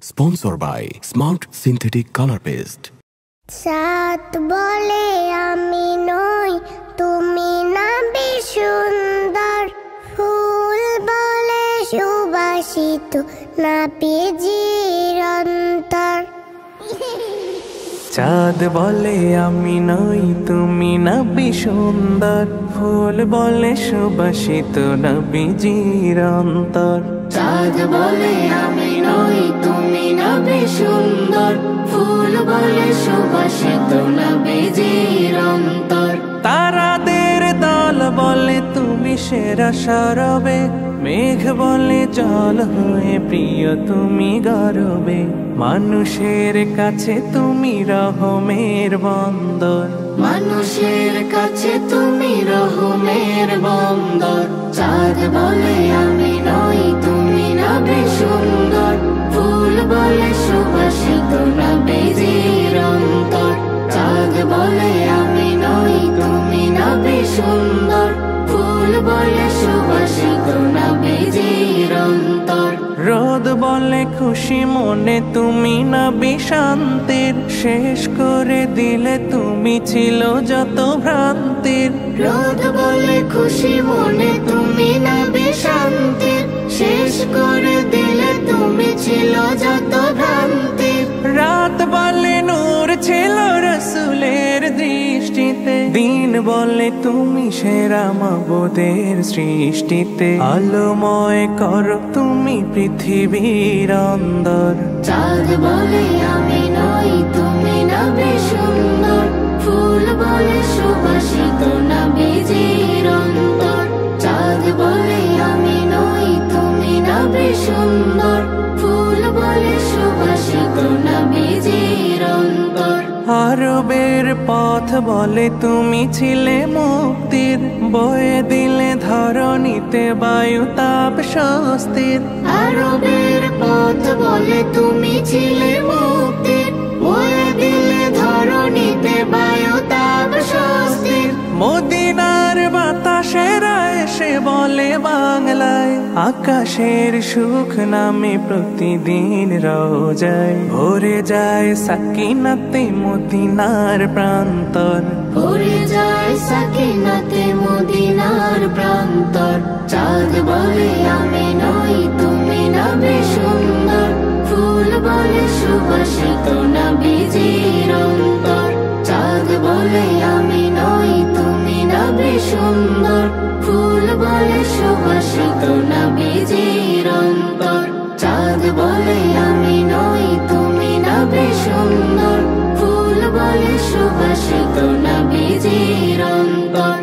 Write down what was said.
Sponsored by Smart Synthetic Color Paste. সাত বলে আমি নই তুমি না সুন্দর, ফুল বলে সুবাসিত না পেজির অন্তর। চাঁদ বলে আমি নই তুমি না সুন্দর, ফুল বলে সুবাসিত নবীজির অন্তর। চাঁদ বলে আমি নই তুমি না সুন্দর, ফুল বলে সুবাসিত নবীজির অন্তর। তারাদের দল বলে তুমি সেরা সরবে, মেঘ বলে জল হয়ে প্রিয় তুমি গরবে। মানুষের কাছে তুমি রহমের বন্দর, মানুষের কাছে তুমি রহমের বন্দর। চাঁদ বলে আমি নই তুমি না সুন্দর, ফুল বলে সুবাসিত নবীজির অন্তর। চাঁদ বলে আমি নই তুমি না সুন্দর, ফুল বলে সুবাসিত নবীজির অন্তর। রোদ বলে খুশি মনে তুমি নবী শান্তির, শেষ করে দিলে তুমি ছিল যত ভ্রান্তির। রোদ বলে খুশি মনে তুমি নবী শান্তির, শেষ করে দিলে তুমি ছিল যত ভ্রান্তির। রাত বলে নূর ছিল রসুলের দৃষ্টিতে, দিন বলে তুমি সেরা মাবুদের সৃষ্টিতে। আলোময় করো তুমি পৃথিবীর অন্দর। চাঁদ বলে আমি নই তুমি না সুন্দর, ফুল বলে সুবাসিত নবীজির অন্তর। চাঁদ বলে আমি নই তুমি না সুন্দর, ফুল বলে সুবাসিত নবীজির অন্তর। আরবের পথ বলে তুমি ছিলে মুক্তির, বয়ে দিলে ধরণীতে বায়ু তাপ স্বস্তির। আরবের পথ বলে তুমি ছিলে মুক্তির, বয়ে দিলে ধরণীতে বায়ু তাপ স্বস্তির। মদিনার বাতাসেরা এসে বলে বাংলায়, আকাশের সুখ নামে প্রতিদিন রোজায় ভরে যায় সাকিনাতে মদিনার প্রান্তর। ভরে যায় সাকিনাতে মদিনার প্রান্তর। চাঁদ বলে আমি নই তুমি না সুন্দর, ফুল বলে সুবাসিত নবীজির অন্তর। চাঁদ বলে আমি নই তুমি না সুন্দর, ফুল বলে সুবাসিত নবীজির অন্তর। চাঁদ বলে আমি নই তুমি না সুন্দর, ফুল বলে সুবাসিত নবীজির অন্তর।